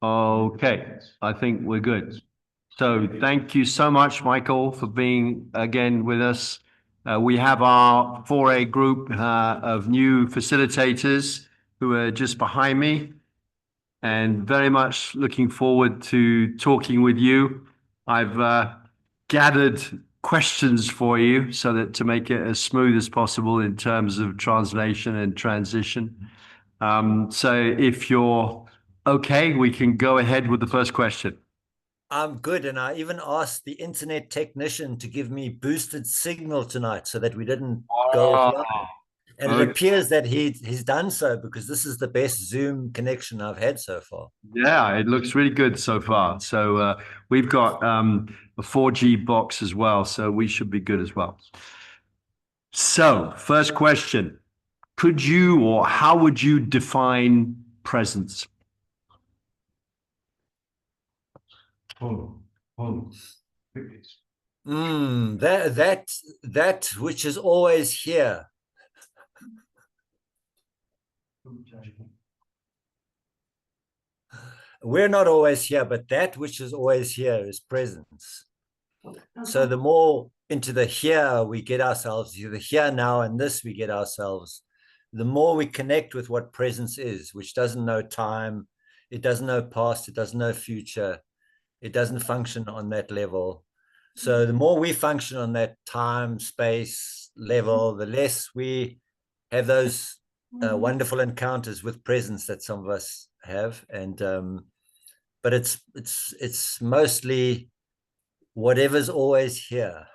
Okay, I think we're good. So thank you so much, Michael, for being again with us. We have our 4A group of new facilitators who are just behind me, and very much looking forward to talking with you. I've gathered questions for you so that to make it as smooth as possible in terms of translation and transition. So if you're okay, we can go ahead with the first question. I'm good. And I even asked the internet technician to give me boosted signal tonight so that we didn't go offline. And it appears that he's done so, because this is the best Zoom connection I've had so far. Yeah, it looks really good so far. So we've got a 4G box as well, so we should be good as well. So first question, could you or how would you define presence? That which is always here. We're not always here, but that which is always here is presence. So the more into the here we get ourselves, the here now and this we get ourselves, the more we connect with what presence is, which doesn't know time, it doesn't know past, it doesn't know future, it doesn't function on that level. So the more we function on that time, space level, the less we have those wonderful encounters with presence that some of us have. And but it's mostly whatever's always here.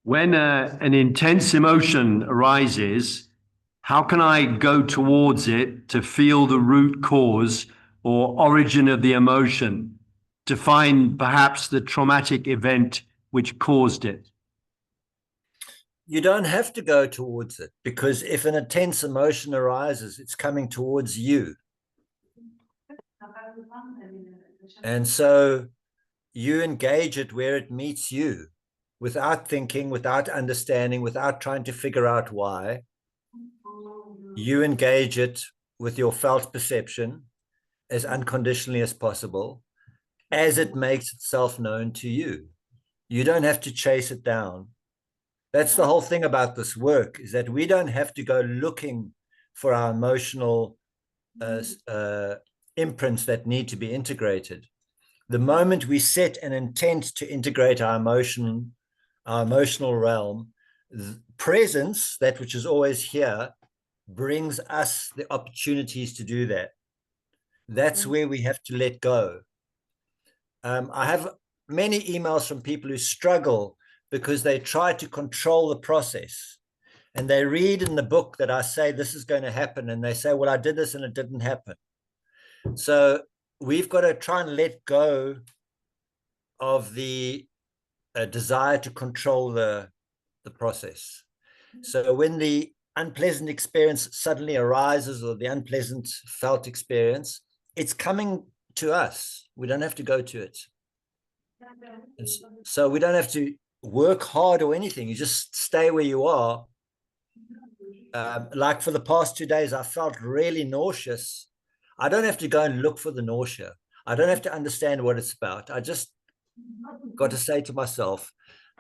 When an intense emotion arises, how can I go towards it to feel the root cause or origin of the emotion, to find perhaps the traumatic event which caused it? You don't have to go towards it, because if an intense emotion arises, it's coming towards you. And so you engage it where it meets you, without thinking, without understanding, without trying to figure out why. You engage it with your felt perception as unconditionally as possible, as it makes itself known to you. You don't have to chase it down. That's the whole thing about this work, is that we don't have to go looking for our emotional imprints that need to be integrated. The moment we set an intent to integrate our emotional realm, presence, that which is always here, brings us the opportunities to do that. That's where we have to let go. I have many emails from people who struggle because they try to control the process, and they read in the book that I say this is going to happen, and they say, well, I did this and it didn't happen. So we've got to try and let go of the desire to control the process. So when the unpleasant experience suddenly arises, or the unpleasant felt experience, it's coming to us. We don't have to go to it. So we don't have to work hard or anything. You just stay where you are. Like for the past 2 days, I felt really nauseous. I don't have to go and look for the nausea. I don't have to understand what it's about. I just got to say to myself,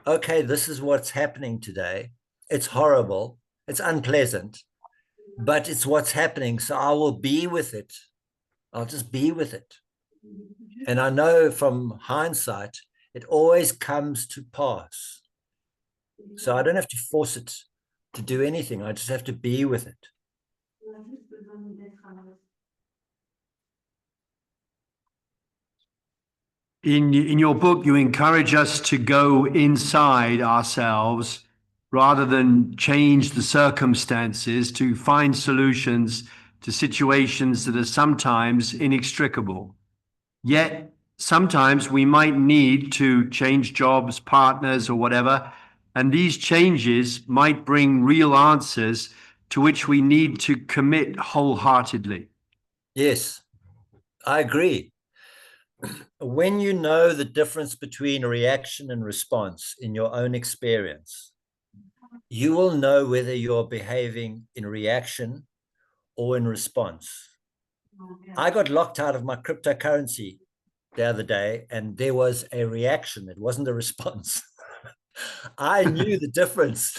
okay, this is what's happening today. It's horrible. It's unpleasant, but it's what's happening. So I will be with it. I'll just be with it. And I know from hindsight, it always comes to pass. So I don't have to force it to do anything. I just have to be with it. In your book, you encourage us to go inside ourselves rather than change the circumstances, to find solutions to situations that are sometimes inextricable. Yet, sometimes we might need to change jobs, partners, or whatever, and these changes might bring real answers to which we need to commit wholeheartedly. Yes, I agree. when you know the difference between reaction and response in your own experience, you will know whether you're behaving in reaction or in response. I got locked out of my cryptocurrency the other day, and there was a reaction. It wasn't a response. I knew the difference.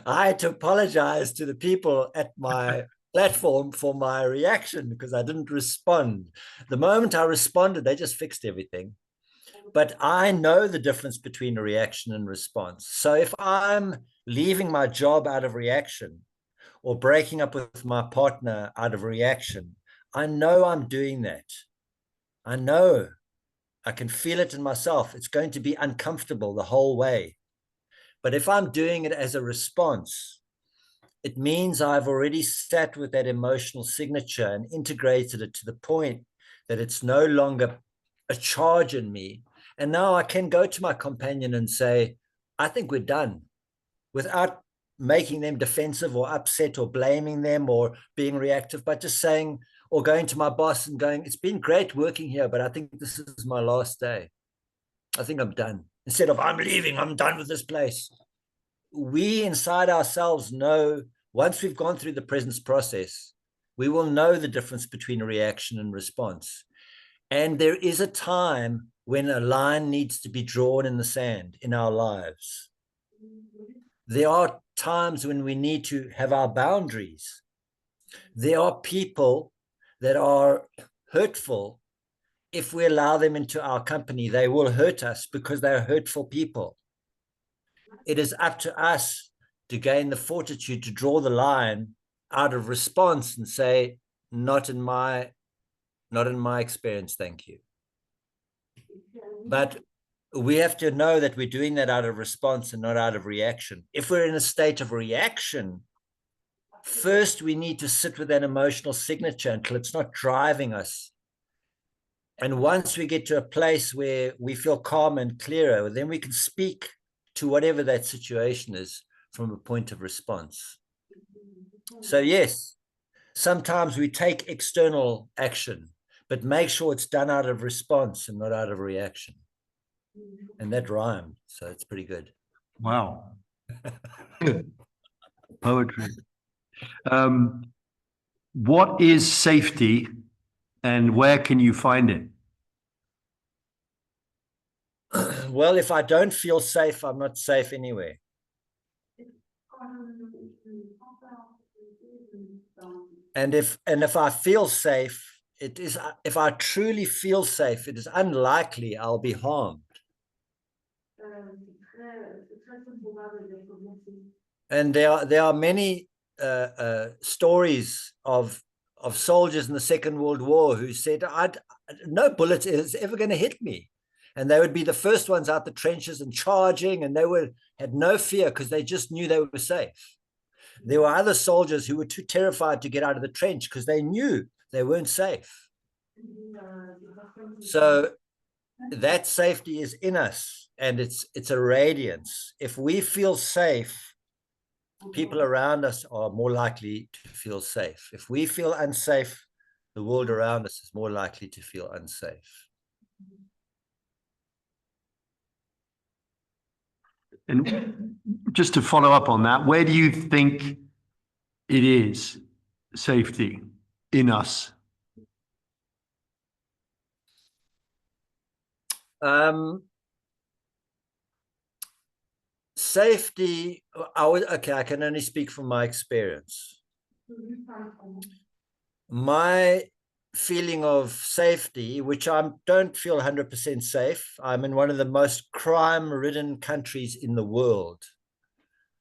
I had to apologize to the people at my platform for my reaction because I didn't respond. The moment I responded, they just fixed everything. But I know the difference between a reaction and response. So if I'm leaving my job out of reaction or breaking up with my partner out of reaction, I know I'm doing that. I know. I can feel it in myself. It's going to be uncomfortable the whole way. But if I'm doing it as a response, it means I've already sat with that emotional signature and integrated it to the point that it's no longer a charge in me. And now I can go to my companion and say, I think we're done, without making them defensive or upset or blaming them or being reactive, but just saying, or going to my boss and going, it's been great working here, but I think this is my last day. I think I'm done. Instead of I'm leaving, I'm done with this place. We inside ourselves know, once we've gone through the presence process, we will know the difference between reaction and response. And there is a time when a line needs to be drawn in the sand in our lives. There are times when we need to have our boundaries. There are people that are hurtful. If we allow them into our company, they will hurt us because they are hurtful people. It is up to us to gain the fortitude to draw the line out of response and say, not in my experience, thank you. But we have to know that we're doing that out of response and not out of reaction. If we're in a state of reaction, first we need to sit with that emotional signature until it's not driving us. And once we get to a place where we feel calm and clearer, then we can speak to whatever that situation is from a point of response. So yes, sometimes we take external action, but make sure it's done out of response and not out of reaction. And that rhymed, so it's pretty good. Wow. Poetry. What is safety and where can you find it? Well, if I don't feel safe, I'm not safe anywhere. And if I feel safe, it is, if I truly feel safe, it is unlikely I'll be harmed. And there are many stories of soldiers in the Second World War who said, no bullet is ever going to hit me. And they would be the first ones out the trenches and charging, and they had no fear because they just knew they were safe. There were other soldiers who were too terrified to get out of the trench because they knew they weren't safe. So that safety is in us, and it's a radiance. If we feel safe, people around us are more likely to feel safe. If we feel unsafe, the world around us is more likely to feel unsafe. And just to follow up on that, where do you think it is safety in us? Safety, I can only speak from my experience. My feeling of safety, which I don't feel 100% safe. I'm in one of the most crime-ridden countries in the world.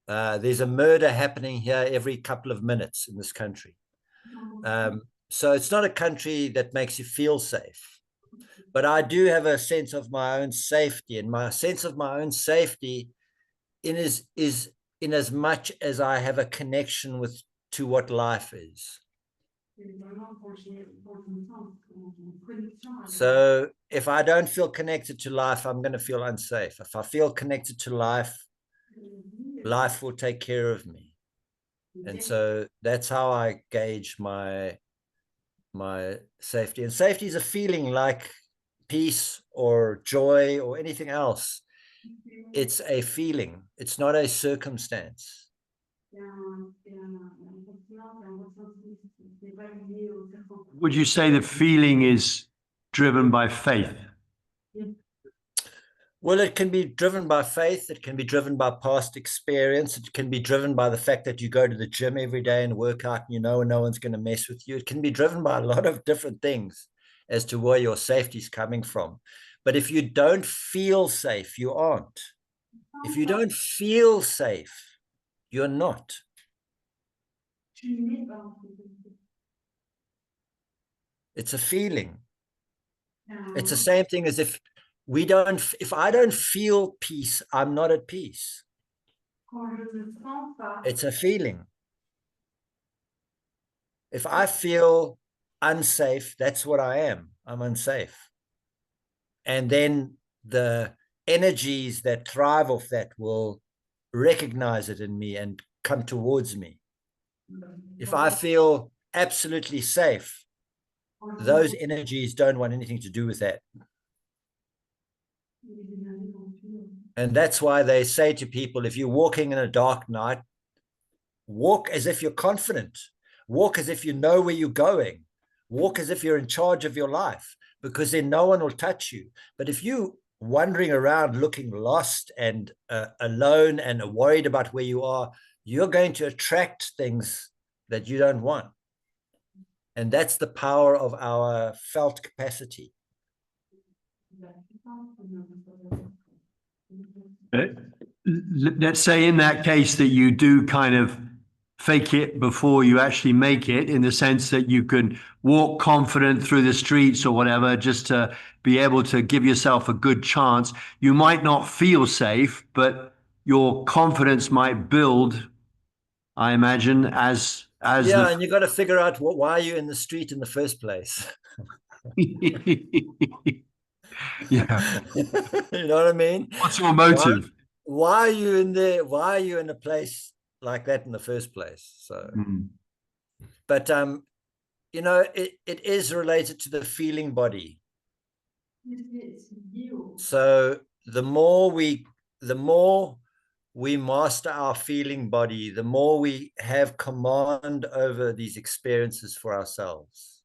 There's a murder happening here every couple of minutes in this country. So it's not a country that makes you feel safe. But I do have a sense of my own safety, and my sense of my own safety is in as much as I have a connection to what life is. So if I don't feel connected to life, I'm going to feel unsafe. If I feel connected to life, life will take care of me. And so that's how I gauge my my safety. And safety is a feeling like peace or joy or anything else. It's a feeling. It's not a circumstance. Would you say the feeling is driven by faith? Well, it can be driven by faith. It can be driven by past experience. It can be driven by the fact that you go to the gym every day and work out and you know no one's going to mess with you. It can be driven by a lot of different things as to where your safety is coming from. But if you don't feel safe, you aren't. If you don't feel safe, you're not. It's a feeling. It's the same thing as if I don't feel peace, I'm not at peace. It's a feeling. If I feel unsafe, that's what I am. I'm unsafe. And then the energies that thrive off that will recognize it in me and come towards me. If I feel absolutely safe, those energies don't want anything to do with that. And that's why they say to people, if you're walking in a dark night, walk as if you're confident. Walk as if you know where you're going. Walk as if you're in charge of your life, because then no one will touch you. But if you're wandering around looking lost and alone and worried about where you are, you're going to attract things that you don't want. And that's the power of our felt capacity. Let's say in that case that you do kind of fake it before you actually make it, in the sense that you can walk confident through the streets or whatever, just to be able to give yourself a good chance. You might not feel safe, but your confidence might build, I imagine, as yeah, and you got to figure out why you're in the street in the first place. Yeah. You know what I mean? What's your motive? Why are you in there? Why are you in a place like that in the first place? So, but you know, it is related to the feeling body. So the more we master our feeling body, the more we have command over these experiences for ourselves.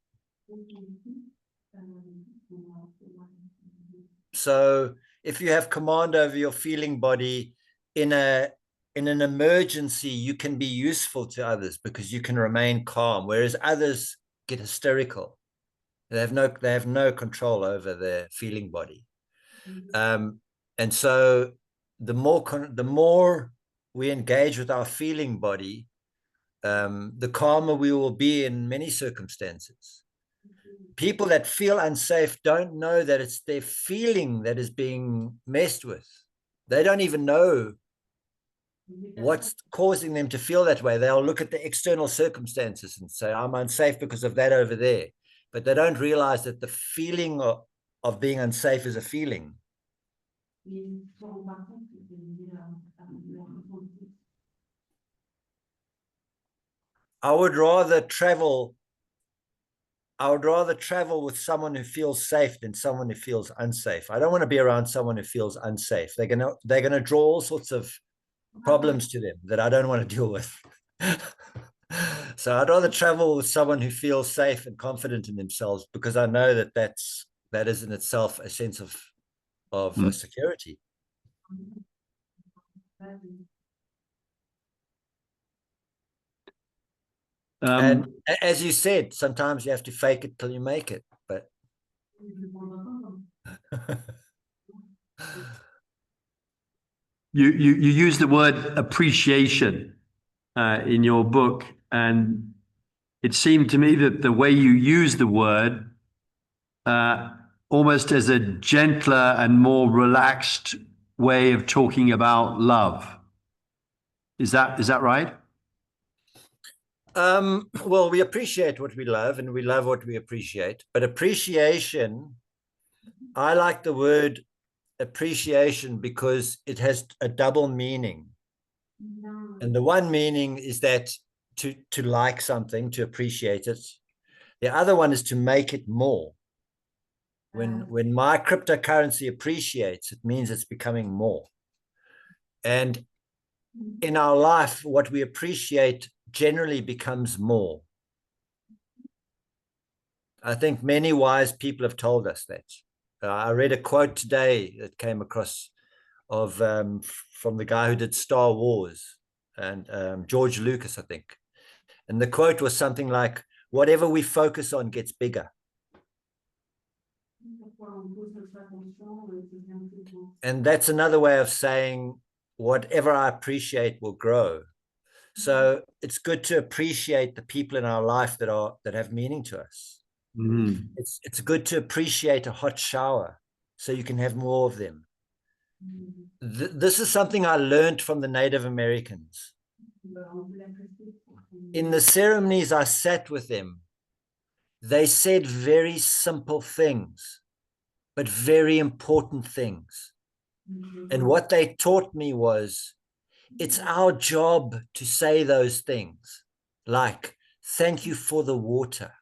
So if you have command over your feeling body in an emergency, you can be useful to others because you can remain calm, whereas others get hysterical. They have no control over their feeling body. And so the more we engage with our feeling body, the calmer we will be in many circumstances. People that feel unsafe don't know that it's their feeling that is being messed with. They don't even know what's causing them to feel that way. They'll look at the external circumstances and say, I'm unsafe because of that over there. But they don't realize that the feeling of being unsafe is a feeling. I would rather travel with someone who feels safe than someone who feels unsafe. I don't want to be around someone who feels unsafe. They're gonna draw all sorts of problems to them that I don't want to deal with. So I'd rather travel with someone who feels safe and confident in themselves, because I know that is in itself a sense of security. And as you said, sometimes you have to fake it till you make it. But you use the word appreciation in your book, and it seemed to me that the way you use the word almost as a gentler and more relaxed way of talking about love. Is that right? Well, we appreciate what we love and we love what we appreciate. But appreciation, I like the word appreciation because it has a double meaning. And the one meaning is that to like something, to appreciate it. The other one is to make it more. When my cryptocurrency appreciates, it means it's becoming more. And in our life, what we appreciate generally becomes more. I think many wise people have told us that. I read a quote today that came across of from the guy who did Star Wars, and George Lucas, I think. And the quote was something like, whatever we focus on gets bigger. And that's another way of saying whatever I appreciate will grow. So it's good to appreciate the people in our life that have meaning to us. It's good to appreciate a hot shower so you can have more of them. This is something I learned from the Native Americans. In the ceremonies I sat with them, they said very simple things, but very important things. And what they taught me was, it's our job to say those things, like, thank you for the water.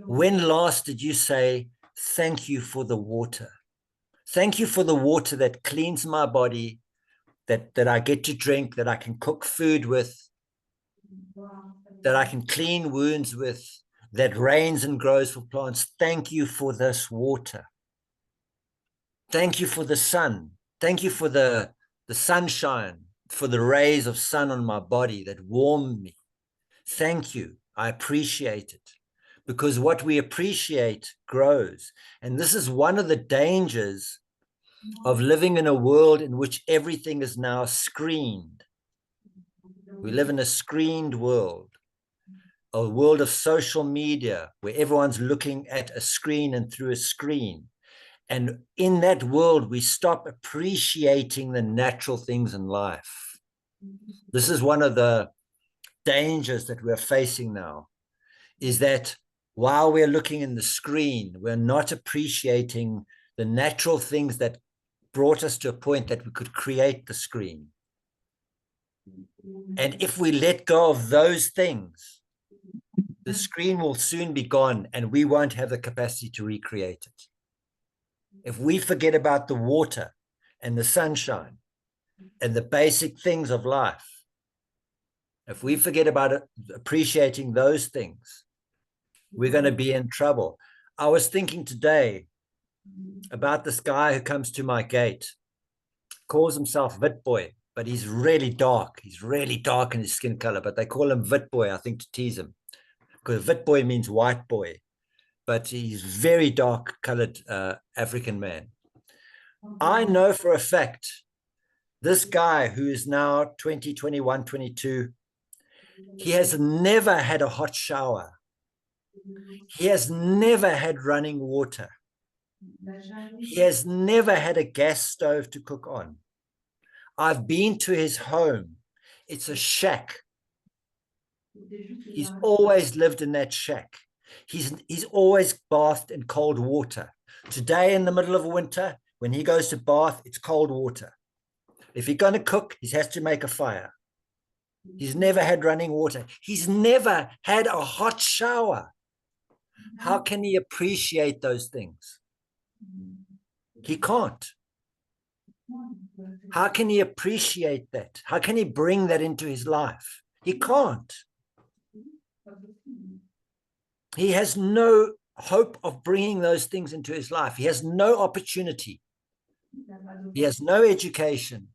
When last did you say, thank you for the water? Thank you for the water that cleans my body, that I get to drink, that I can cook food with, that I can clean wounds with, that rains and grows for plants. Thank you for this water. Thank you for the sun. Thank you for the sunshine, for the rays of sun on my body that warm me. Thank you. I appreciate it. Because what we appreciate grows. And this is one of the dangers of living in a world in which everything is now screened. We live in a screened world, a world of social media where everyone's looking at a screen and through a screen. And in that world, we stop appreciating the natural things in life. This is one of the dangers that we're facing now, is that while we're looking in the screen, we're not appreciating the natural things that brought us to a point that we could create the screen. And if we let go of those things, the screen will soon be gone and we won't have the capacity to recreate it. If we forget about the water and the sunshine and the basic things of life, if we forget about it, appreciating those things, we're going to be in trouble. I was thinking today about this guy who comes to my gate, calls himself Witboy, but he's really dark. He's really dark in his skin color, but they call him Witboy, I think, to tease him, because Witboy means white boy, but he's very dark colored African man. I know for a fact, this guy who is now 20, 21, 22, he has never had a hot shower. He has never had running water. He has never had a gas stove to cook on. I've been to his home. It's a shack. He's always lived in that shack. He's always bathed in cold water. Today, in the middle of winter, when he goes to bath, it's cold water. If he's going to cook, he has to make a fire. He's never had running water. He's never had a hot shower. How can he appreciate those things? He can't. How can he appreciate that? How can he bring that into his life? He can't. He has no hope of bringing those things into his life. He has no opportunity. He has no education.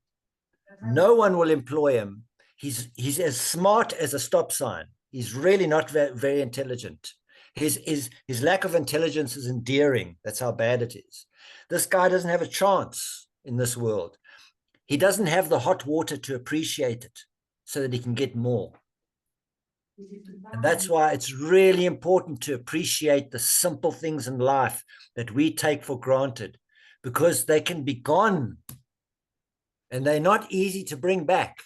No one will employ him. He's as smart as a stop sign. He's really not very intelligent. His lack of intelligence is endearing. That's how bad it is. This guy doesn't have a chance in this world. He doesn't have the hot water to appreciate it so that he can get more. And that's why it's really important to appreciate the simple things in life that we take for granted, because they can be gone and they're not easy to bring back.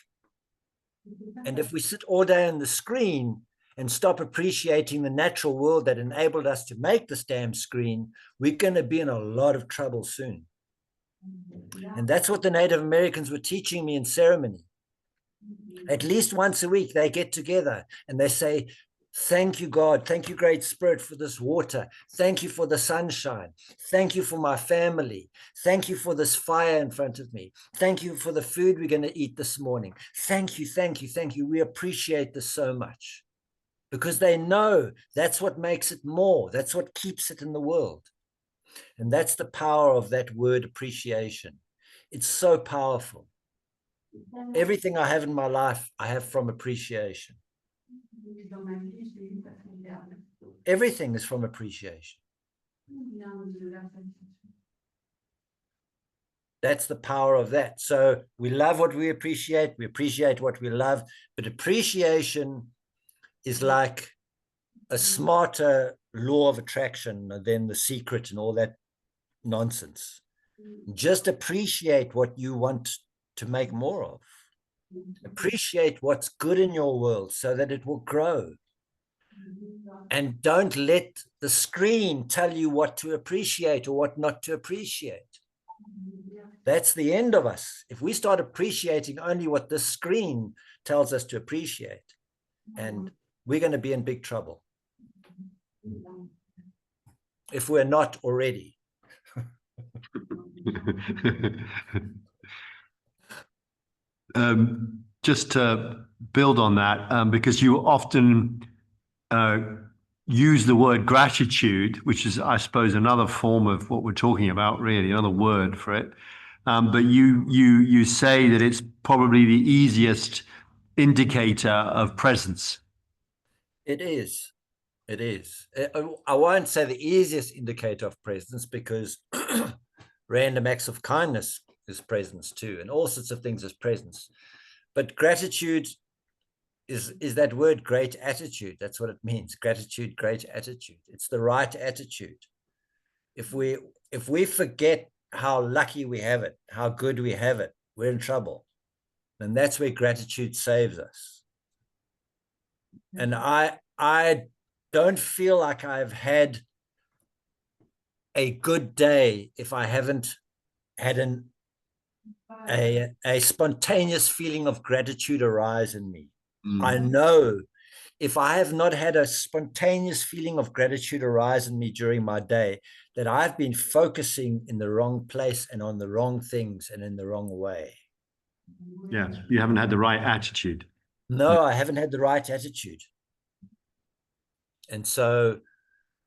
And if we sit all day on the screen and stop appreciating the natural world that enabled us to make this damn screen, we're going to be in a lot of trouble soon. And that's what the Native Americans were teaching me in ceremony. At least once a week, they get together and they say, Thank you, God. Thank you, Great Spirit, for this water. Thank you for the sunshine. Thank you for my family. Thank you for this fire in front of me. Thank you for the food we're going to eat this morning. Thank you, thank you, thank you. We appreciate this so much because they know that's what makes it more. That's what keeps it in the world. And that's the power of that word appreciation. It's so powerful. Everything I have in my life, I have from appreciation. Everything is from appreciation. That's the power of that. So we love what we appreciate what we love, but appreciation is like a smarter law of attraction than The Secret and all that nonsense. Just appreciate what you want to make more of. Appreciate what's good in your world so that it will grow. And don't let the screen tell you what to appreciate or what not to appreciate. That's the end of us. If we start appreciating only what the screen tells us to appreciate, and we're going to be in big trouble if we're not already. Just to build on that, because you often use the word gratitude, which is, I suppose, another form of what we're talking about, really, another word for it. But you say that it's probably the easiest indicator of presence. It is. It is. I won't say the easiest indicator of presence because random acts of kindness is presence too, and all sorts of things is presence. But gratitude is that word, great attitude. That's what it means. Gratitude, great attitude. It's the right attitude. If we forget how lucky we have it, how good we have it, we're in trouble. And that's where gratitude saves us. And I don't feel like I've had a good day if I haven't had a spontaneous feeling of gratitude arise in me. I know if I have not had a spontaneous feeling of gratitude arise in me during my day, that I've been focusing in the wrong place and on the wrong things and in the wrong way. Yes, you haven't had the right attitude. No, I haven't had the right attitude. And so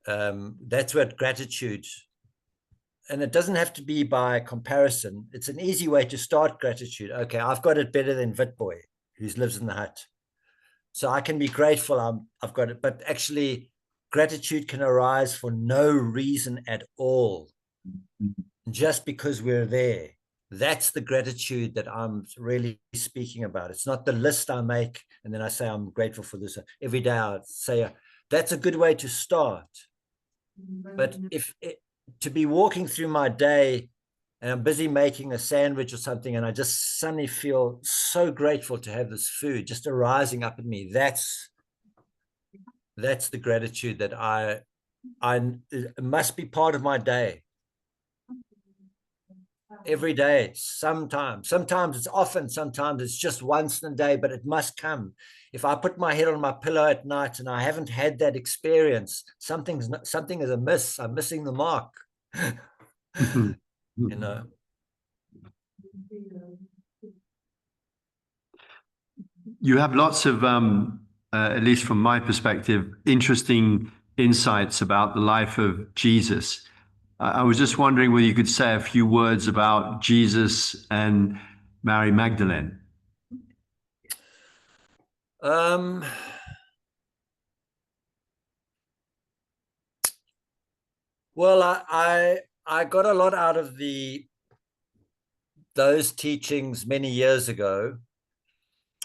that's what gratitude, and it doesn't have to be by comparison. It's an easy way to start gratitude. Okay, I've got it better than Vitboy, who lives in the hut. So I can be grateful I've got it, but actually gratitude can arise for no reason at all, just because we're there. That's the gratitude that I'm really speaking about. It's not the list I make and then I say I'm grateful for this. Every day I say that's a good way to start. But to be walking through my day and I'm busy making a sandwich or something, and I just suddenly feel so grateful to have this food just arising up in me. That's the gratitude that it must be part of my day. Every day, sometimes it's often, sometimes it's just once in a day, but it must come. If I put my head on my pillow at night and I haven't had that experience, something is amiss. I'm missing the mark. You know. You have lots of, at least from my perspective, interesting insights about the life of Jesus. I was just wondering whether you could say a few words about Jesus and Mary Magdalene. Well, I got a lot out of those teachings many years ago.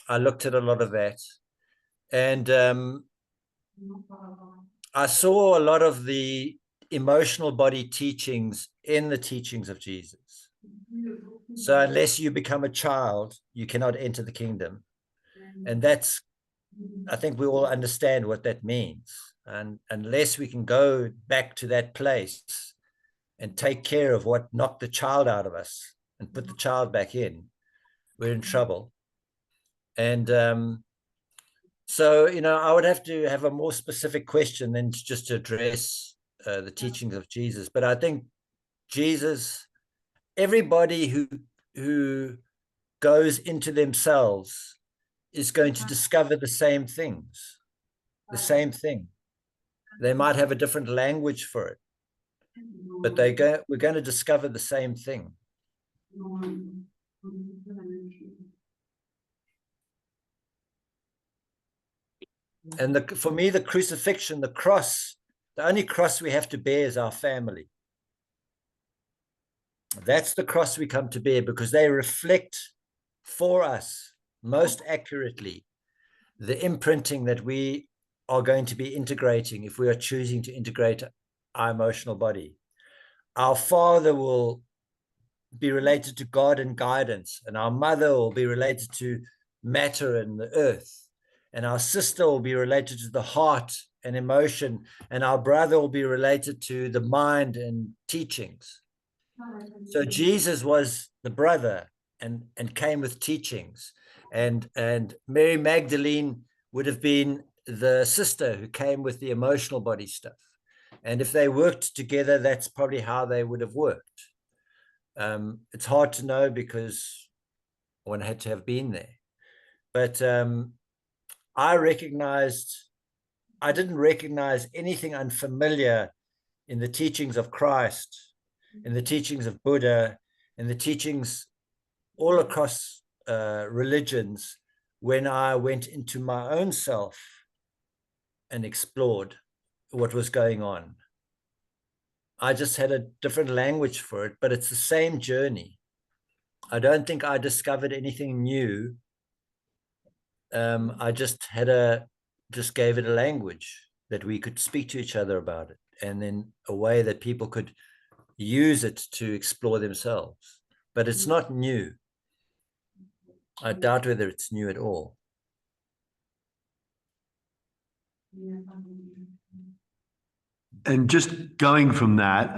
I looked at a lot of that, and I saw a lot of the emotional body teachings in the teachings of Jesus. So unless you become a child, you cannot enter the kingdom. And that's, I think we all understand what that means. And unless we can go back to that place and take care of what knocked the child out of us and put the child back in, we're in trouble. And So, I would have to have a more specific question than just to address the teachings of Jesus. But I think Jesus, everybody who goes into themselves is going to discover the same things, the same thing. They might have a different language for it, but we're going to discover the same thing. And for me, the crucifixion, the cross, the only cross we have to bear is our family. That's the cross we come to bear, because they reflect for us most accurately the imprinting that we are going to be integrating if we are choosing to integrate our emotional body. Our father will be related to God and guidance, and our mother will be related to matter and the earth, and our sister will be related to the heart and emotion, and our brother will be related to the mind and teachings. So Jesus was the brother and came with teachings, and Mary Magdalene would have been the sister who came with the emotional body stuff. And if they worked together, that's probably how they would have worked. It's hard to know because one had to have been there. But I didn't recognize anything unfamiliar in the teachings of Christ, in the teachings of Buddha, in the teachings all across religions when I went into my own self and explored what was going on. I just had a different language for it, but it's the same journey. I don't think I discovered anything new. I just gave it a language that we could speak to each other about it, and then a way that people could use it to explore themselves. But it's not new. I doubt whether it's new at all. And just going from that,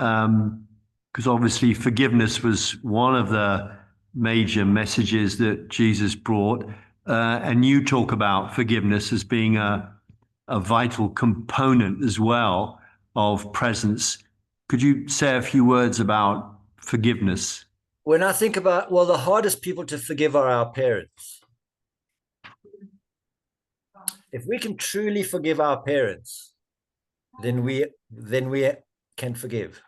because obviously forgiveness was one of the major messages that Jesus brought, and you talk about forgiveness as being a vital component as well of presence. Could you say a few words about forgiveness? When I think about, the hardest people to forgive are our parents. If we can truly forgive our parents, then we can forgive.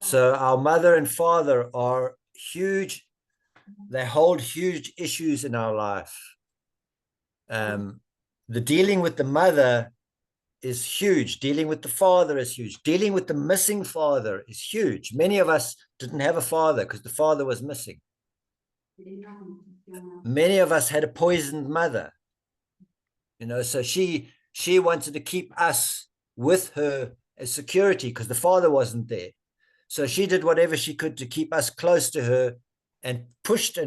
So our mother and father are huge. They hold huge issues in our life. The dealing with the mother is huge. Dealing with the father is huge. Dealing with the missing father is huge. Many of us didn't have a father because the father was missing. Many of us had a poisoned mother, so she wanted to keep us with her as security because the father wasn't there. So she did whatever she could to keep us close to her, and pushed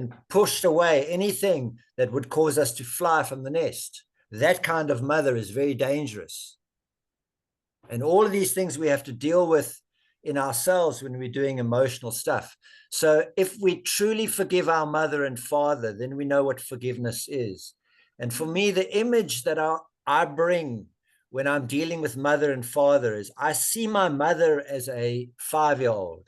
away anything that would cause us to fly from the nest. That kind of mother is very dangerous. And all of these things we have to deal with in ourselves when we're doing emotional stuff. So if we truly forgive our mother and father, then we know what forgiveness is. And for me, the image that I bring when I'm dealing with mother and father is I see my mother as a 5-year-old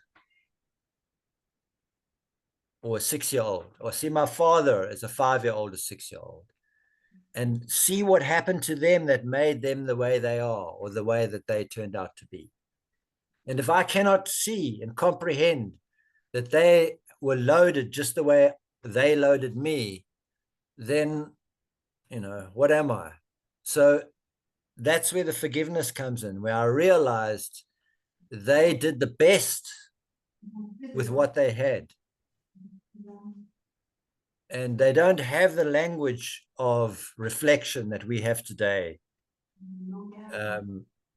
or a 6-year-old, or see my father as a 5-year-old or 6-year-old, and see what happened to them that made them the way they are, or the way that they turned out to be. And if I cannot see and comprehend that they were loaded just the way they loaded me, then, what am I? So that's where the forgiveness comes in, where I realized they did the best with what they had. And they don't have the language of reflection that we have today,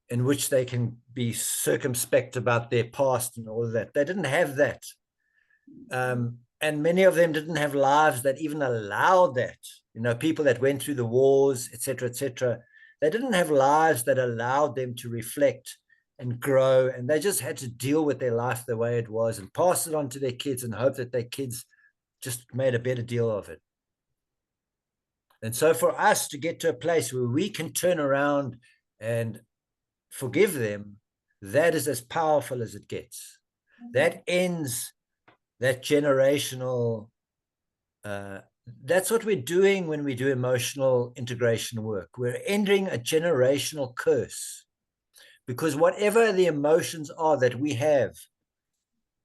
in which they can be circumspect about their past and all of that. They didn't have that. And many of them didn't have lives that even allowed that. People that went through the wars, etc., etc., they didn't have lives that allowed them to reflect and grow. And they just had to deal with their life the way it was and pass it on to their kids and hope that their kids just made a better deal of it. And so for us to get to a place where we can turn around and forgive them, that is as powerful as it gets. That ends that generational, that's what we're doing when we do emotional integration work. We're ending a generational curse, because whatever the emotions are that we have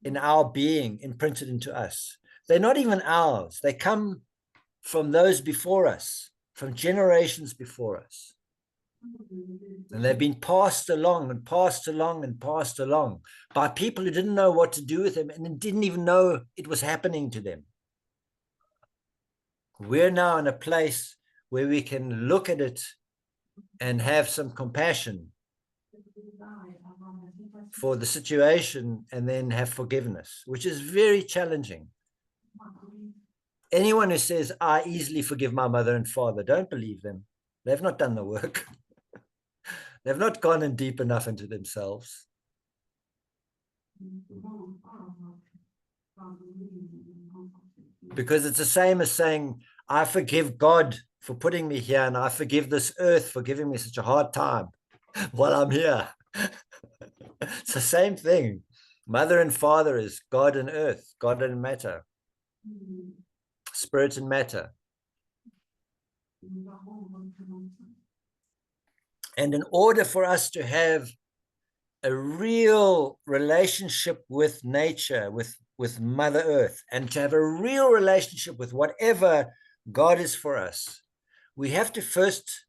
in our being imprinted into us, they're not even ours. They come from those before us, from generations before us. And they've been passed along and passed along and passed along by people who didn't know what to do with them and didn't even know it was happening to them. We're now in a place where we can look at it and have some compassion for the situation and then have forgiveness, which is very challenging. Anyone who says, I easily forgive my mother and father, don't believe them. They've not done the work. They've not gone in deep enough into themselves. Because it's the same as saying, I forgive God for putting me here, and I forgive this earth for giving me such a hard time while I'm here. It's the same thing. Mother and father is God and earth, God and matter, spirit and matter. And in order for us to have a real relationship with nature, with Mother Earth, and to have a real relationship with whatever God is for us, we have to first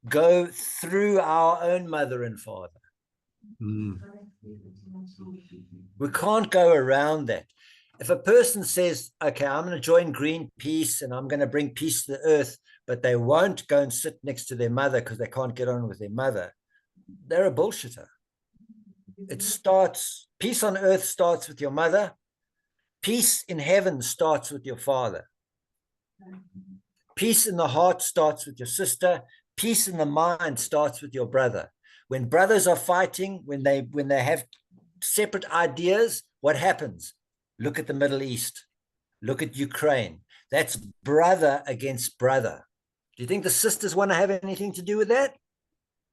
go through our own mother and father. We can't go around that. If a person says, okay, I'm going to join Greenpeace and I'm going to bring peace to the earth, but they won't go and sit next to their mother because they can't get on with their mother, they're a bullshitter. It starts, peace on earth starts with your mother. Peace in heaven starts with your father. Peace in the heart starts with your sister. Peace in the mind starts with your brother. When brothers are fighting, when they have separate ideas, what happens? Look at the Middle East. Look at Ukraine. That's brother against brother. Do you think the sisters want to have anything to do with that?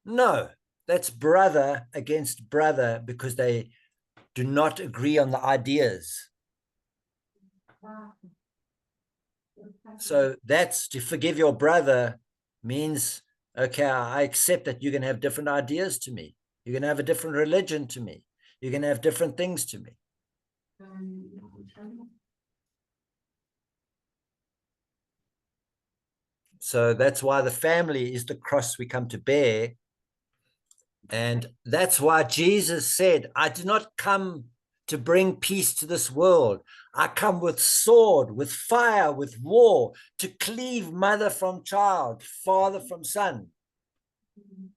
No, that's brother against brother because they do not agree on the ideas. So that's to forgive your brother means, okay, I accept that you can have different ideas to me. You can have a different religion to me. You can have different things to me. So that's why the family is the cross we come to bear. And that's why Jesus said, I did not come to bring peace to this world. I come with sword, with fire, with war, to cleave mother from child, father from son,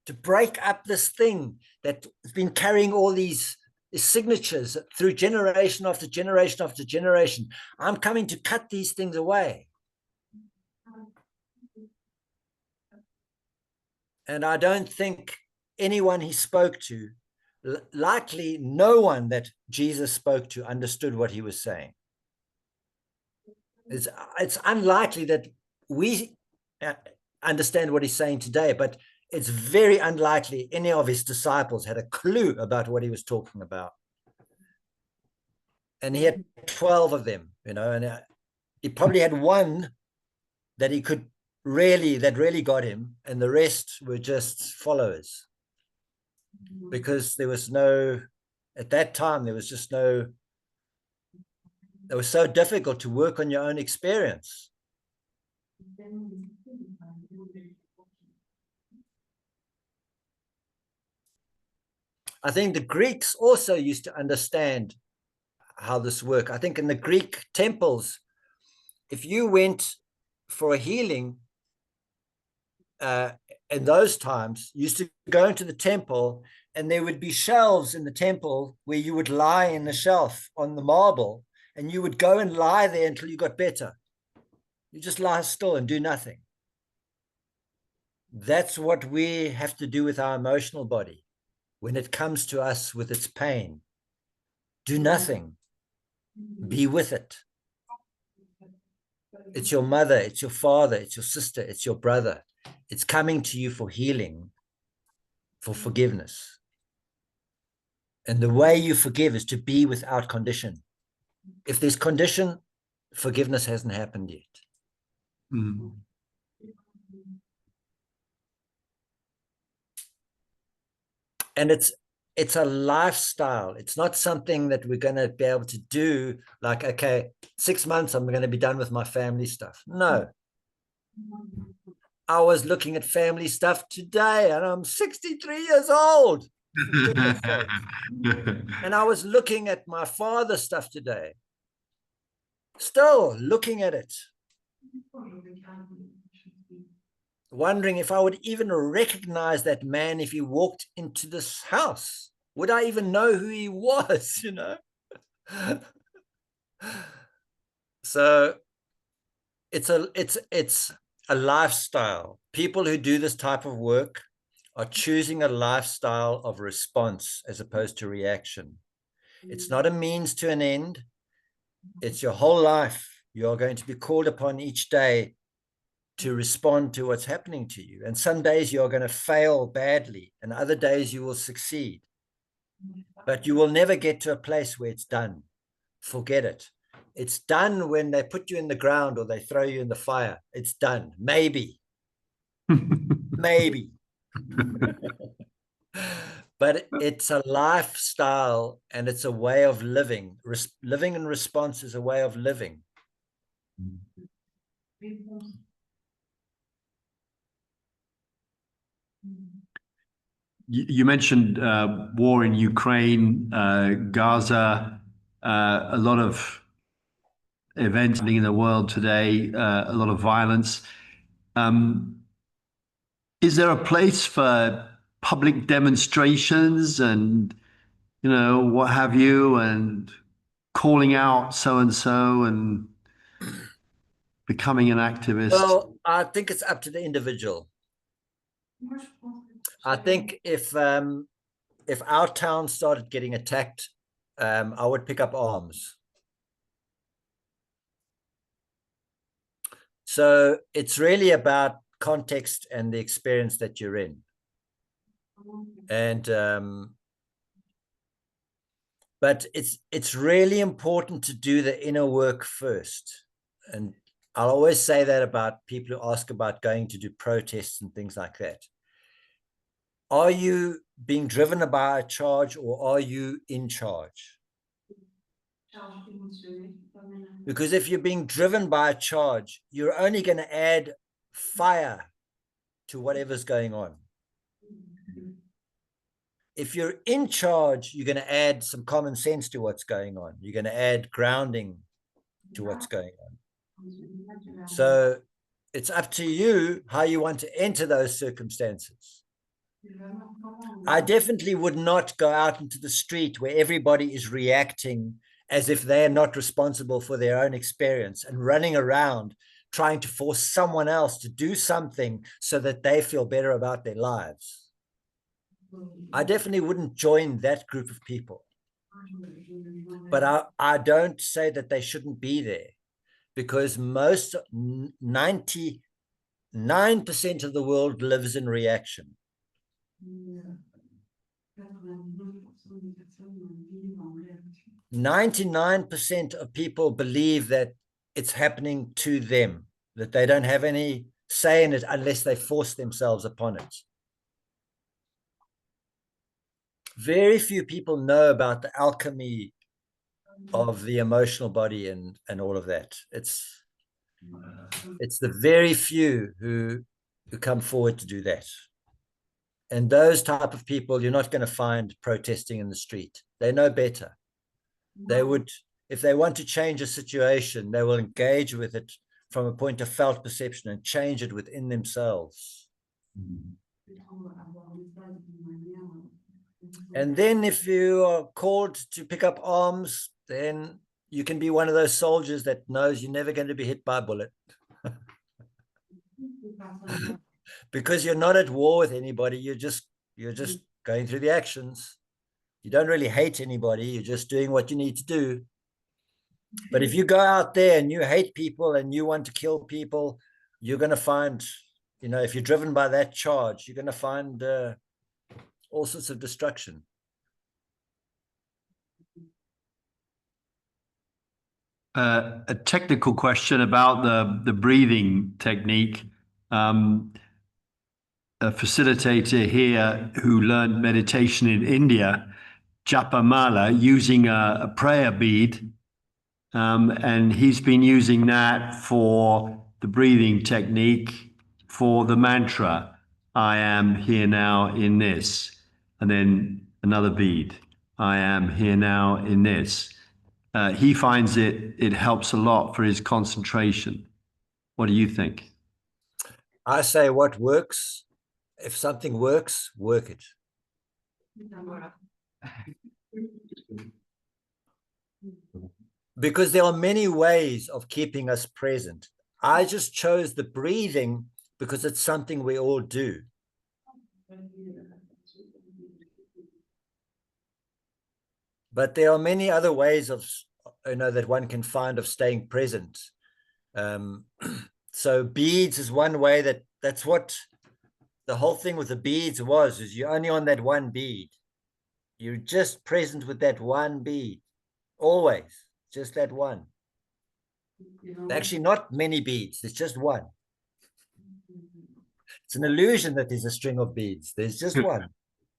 to break up this thing that's been carrying all these signatures through generation after generation after generation. I'm coming to cut these things away. And I don't think anyone he spoke to, likely no one that Jesus spoke to understood what he was saying. It's unlikely that we understand what he's saying today, but it's very unlikely any of his disciples had a clue about what he was talking about. And he had 12 of them, and he probably had one that he could that really got him, and the rest were just followers. Because there was at that time, there was just it was so difficult to work on your own experience. I think the Greeks also used to understand how this worked. I think in the Greek temples, if you went for a healing, in those times, you used to go into the temple and there would be shelves in the temple where you would lie in the shelf on the marble and you would go and lie there until you got better. You just lie still and do nothing. That's what we have to do with our emotional body when it comes to us with its pain. Do nothing. Be with it. It's your mother, it's your father, it's your sister, it's your brother. It's coming to you for healing, for forgiveness. And the way you forgive is to be without condition. If there's condition, forgiveness hasn't happened yet. Mm. And it's a lifestyle. It's not something that we're going to be able to do like, okay, 6 months, I'm going to be done with my family stuff. No. I was looking at family stuff today and I'm 63 years old. And I was looking at my father's stuff today. Still looking at it. Wondering if I would even recognize that man if he walked into this house. Would I even know who he was, you know? So it's a lifestyle. People who do this type of work are choosing a lifestyle of response as opposed to reaction. It's not a means to an end. It's your whole life. You're going to be called upon each day to respond to what's happening to you. And some days you're going to fail badly, and other days you will succeed. But you will never get to a place where it's done. Forget it. It's done when they put you in the ground or they throw you in the fire. It's done. Maybe. Maybe. But it's a lifestyle and it's a way of living. Living in response is a way of living. You mentioned war in Ukraine, Gaza, a lot of events in the world today, a lot of violence. Is there a place for public demonstrations and, you know, what have you, and calling out so and so and becoming an activist? Well, I think it's up to the individual. I think if our town started getting attacked, I would pick up arms. So it's really about context and the experience that you're in. And but it's really important to do the inner work first. And I'll always say that about people who ask about going to do protests and things like that. Are you being driven by a charge or are you in charge? Because if you're being driven by a charge, you're only going to add fire to whatever's going on. If you're in charge, you're going to add some common sense to what's going on. You're going to add grounding to what's going on. So it's up to you how you want to enter those circumstances. I definitely would not go out into the street where everybody is reacting as if they're not responsible for their own experience and running around trying to force someone else to do something so that they feel better about their lives. I definitely wouldn't join that group of people. But I don't say that they shouldn't be there, because most 99% of the world lives in reaction. 99% of people believe that it's happening to them, that they don't have any say in it unless they force themselves upon it. Very few people know about the alchemy of the emotional body and all of that. It's the very few who come forward to do that. And those type of people, you're not going to find protesting in the street. They know better. They would, if they want to change a situation, they will engage with it from a point of felt perception and change it within themselves. And then if you are called to pick up arms, then you can be one of those soldiers that knows you're never going to be hit by a bullet. Because you're not at war with anybody. You're just going through the actions. You don't really hate anybody. You're just doing what you need to do. But if you go out there and you hate people and you want to kill people, you're going to find, if you're driven by that charge, you're going to find all sorts of destruction. A technical question about the breathing technique. A facilitator here who learned meditation in India, Japamala, using a prayer bead. And he's been using that for the breathing technique for the mantra, I am here now in this. And then another bead, I am here now in this. He finds it helps a lot for his concentration. What do you think? I say what works. If something works, work it. Because there are many ways of keeping us present. I just chose the breathing because it's something we all do. But there are many other ways of, that one can find of staying present. So beads is one way that's what the whole thing with the beads is you're only on that one bead. You're just present with that one bead, always, just that one. Actually, not many beads, there's just one. It's an illusion that there's a string of beads. There's just one.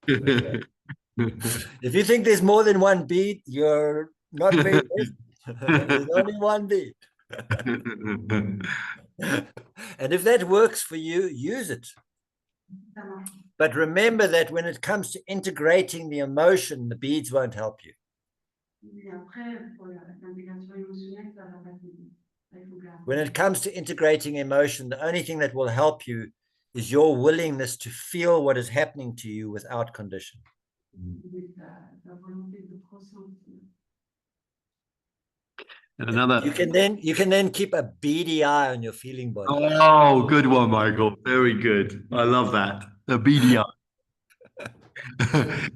If you think there's more than one bead, you're not very present. There's only one bead. And if that works for you, use it. But remember that when it comes to integrating the emotion, the beads won't help you. When it comes to integrating emotion, the only thing that will help you is your willingness to feel what is happening to you without condition. And another. You can then keep a beady eye on your feeling body. Oh, good one, Michael. Very good. I love that. A beady eye.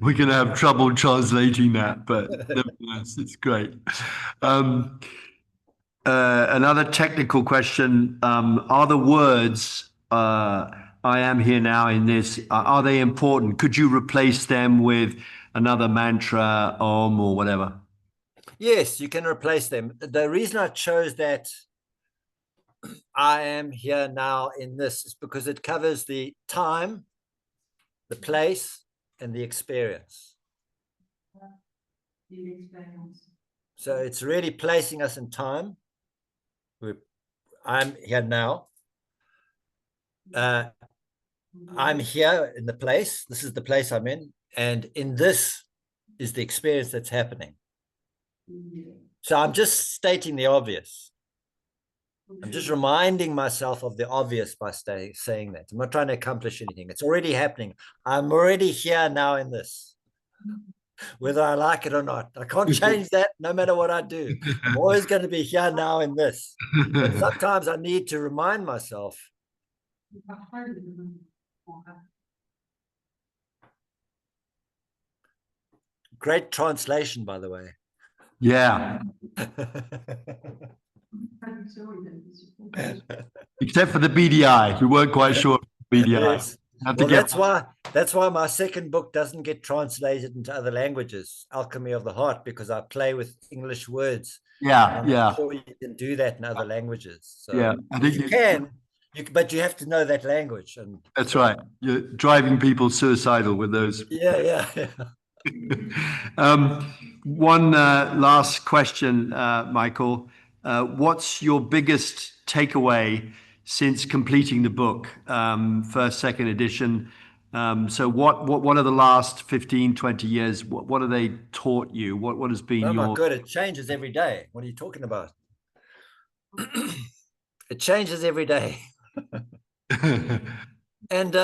We're going to have trouble translating that, but nevertheless, it's great. Another technical question. Are the words, I am here now in this, are they important? Could you replace them with another mantra, Om, or whatever? Yes, you can replace them. The reason I chose that I am here now in this is because it covers the time, the place, and the experience. So it's really placing us in time. I'm here now. I'm here in the place. This is the place I'm in. And in this is the experience that's happening. So I'm just stating the obvious. I'm just reminding myself of the obvious by saying that. I'm not trying to accomplish anything. It's already happening. I'm already here now in this, whether I like it or not. I can't change that no matter what I do. I'm always going to be here now in this. But sometimes I need to remind myself. Great translation, by the way. Yeah. Except for the BDI. We weren't quite sure BDI. Yes. Well, that's why my second book doesn't get translated into other languages, Alchemy of the Heart, because I play with English words. Yeah, yeah. Sure you can do that in other languages. So yeah, I think you can, but you have to know that language. And that's right. You're driving people suicidal with those. Yeah. One last question, Michael. What's your biggest takeaway since completing the book, first, second edition? So what are the last 15, 20 years? What have they taught you? What has been my God, it changes every day. What are you talking about? It changes every day. And,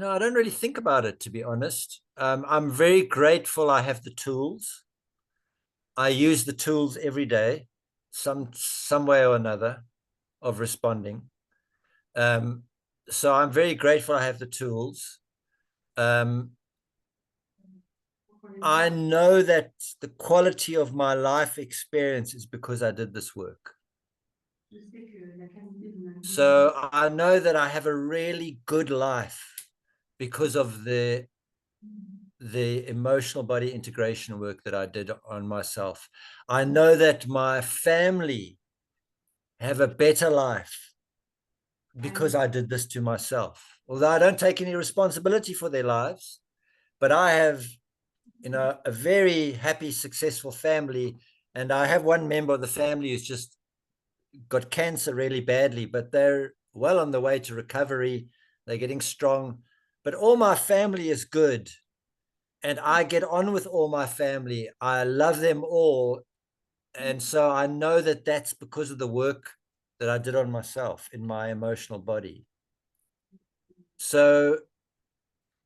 I don't really think about it, to be honest. I'm very grateful I have the tools. I use the tools every day, some way or another of responding. So I'm very grateful I have the tools. I know that the quality of my life experience is because I did this work. So I know that I have a really good life because of the emotional body integration work that I did on myself. I know that my family have a better life because I did this to myself. Although I don't take any responsibility for their lives, but I have, a very happy, successful family. And I have one member of the family who's just got cancer really badly, but they're well on the way to recovery. They're getting strong. But all my family is good. And I get on with all my family. I love them all. And so I know that that's because of the work that I did on myself in my emotional body. So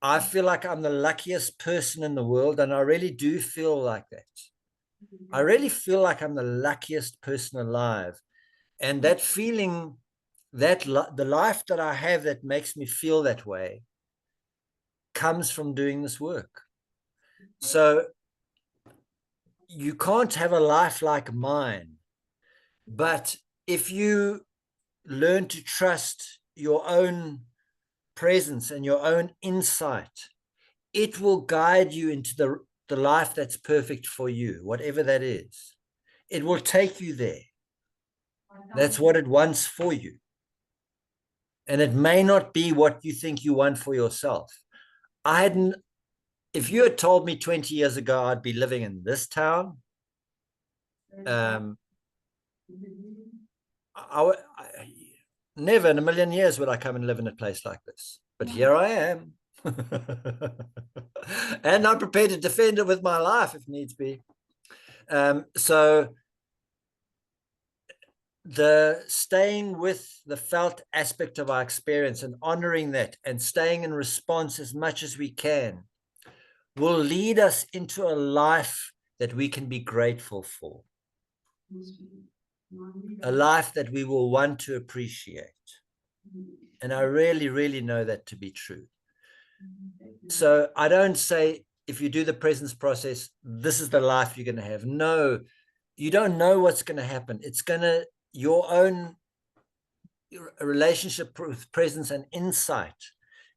I feel like I'm the luckiest person in the world. And I really do feel like that. I really feel like I'm the luckiest person alive. And that feeling, the life that I have that makes me feel that way comes from doing this work. So you can't have a life like mine. But if you learn to trust your own presence and your own insight, it will guide you into the life that's perfect for you, whatever that is. It will take you there. That's what it wants for you. And it may not be what you think you want for yourself. If you had told me 20 years ago I'd be living in this town, never in a million years would I come and live in a place like this. But here I am. And I'm prepared to defend it with my life if needs be. So the staying with the felt aspect of our experience and honoring that and staying in response as much as we can will lead us into a life that we can be grateful for. A life that we will want to appreciate. And I really, really know that to be true. So I don't say, if you do the presence process, this is the life you're going to have. No, you don't know what's going to happen. It's going to, your own relationship with presence and insight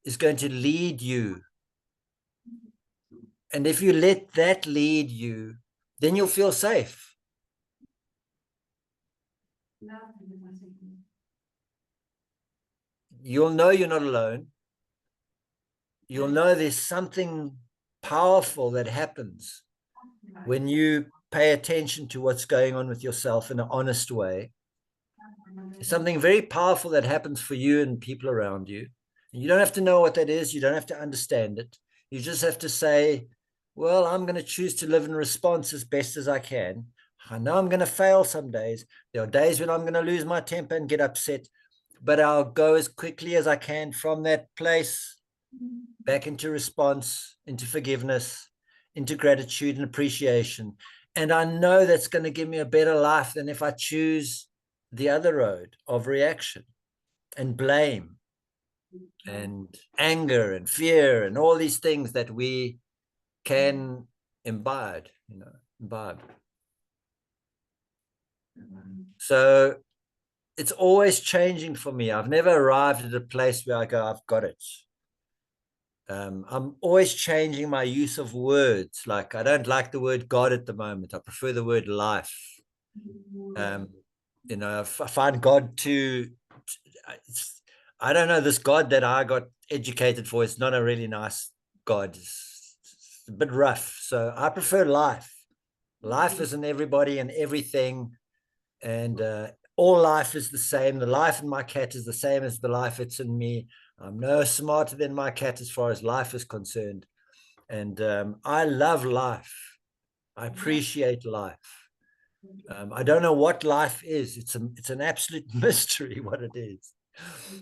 is going to lead you. And if you let that lead you, then you'll feel safe. You'll know you're not alone. You'll know there's something powerful that happens when you pay attention to what's going on with yourself in an honest way. There's something very powerful that happens for you and people around you. And you don't have to know what that is. You don't have to understand it. You just have to say, well, I'm going to choose to live in response as best as I can. I know I'm going to fail some days. There are days when I'm going to lose my temper and get upset, but I'll go as quickly as I can from that place back into response, into forgiveness, into gratitude and appreciation. And I know that's going to give me a better life than if I choose the other road of reaction and blame and anger and fear and all these things that we can imbibe. So it's always changing for me. I've never arrived at a place where I go, I've got it. I'm always changing my use of words. Like, I don't like the word God at the moment. I prefer the word life. I find God I don't know, this God that I got educated for, it's not a really nice God. It's a bit rough. So I prefer life. Life is in everybody and everything. And all life is the same. The life in my cat is the same as the life that's in me. I'm no smarter than my cat as far as life is concerned. And I love life. I appreciate life. I don't know what life is. It's an absolute mystery what it is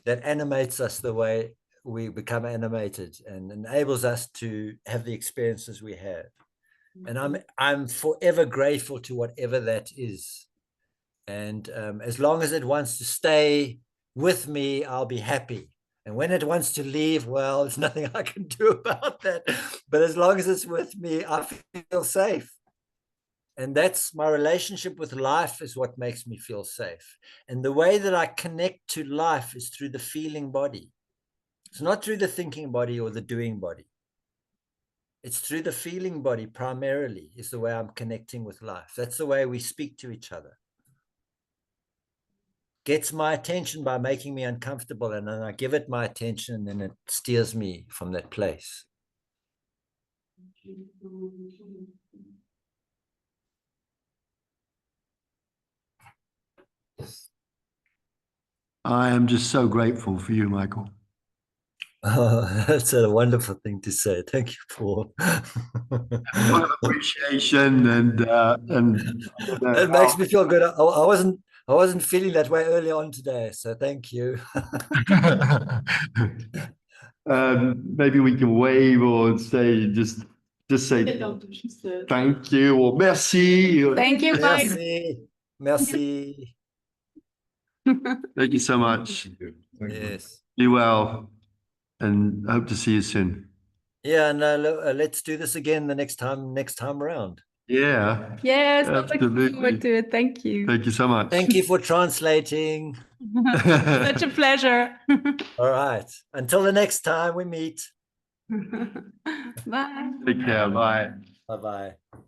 that animates us the way we become animated and enables us to have the experiences we have. And I'm forever grateful to whatever that is. And as long as it wants to stay with me, I'll be happy. And when it wants to leave, well, there's nothing I can do about that. But as long as it's with me, I feel safe. And that's my relationship with life is what makes me feel safe. And the way that I connect to life is through the feeling body. It's not through the thinking body or the doing body. It's through the feeling body primarily is the way I'm connecting with life. That's the way we speak to each other. Gets my attention by making me uncomfortable, and then I give it my attention, and then it steers me from that place. I am just so grateful for you, Michael. Oh, that's a wonderful thing to say. Thank you, Paul. Full of appreciation and That makes me feel good. I wasn't feeling that way early on today, so thank you. maybe we can wave or say just say thank you or merci. Thank you, Mike. Merci. Merci. Thank you so much. Yes. Be well, and hope to see you soon. Yeah, no, let's do this again the next time around. Yeah. Yes, I'm looking Absolutely. forward to it. Thank you. Thank you so much. Thank you for translating. Such a pleasure. All right. Until the next time we meet. Bye. Take care. Bye. Bye-bye.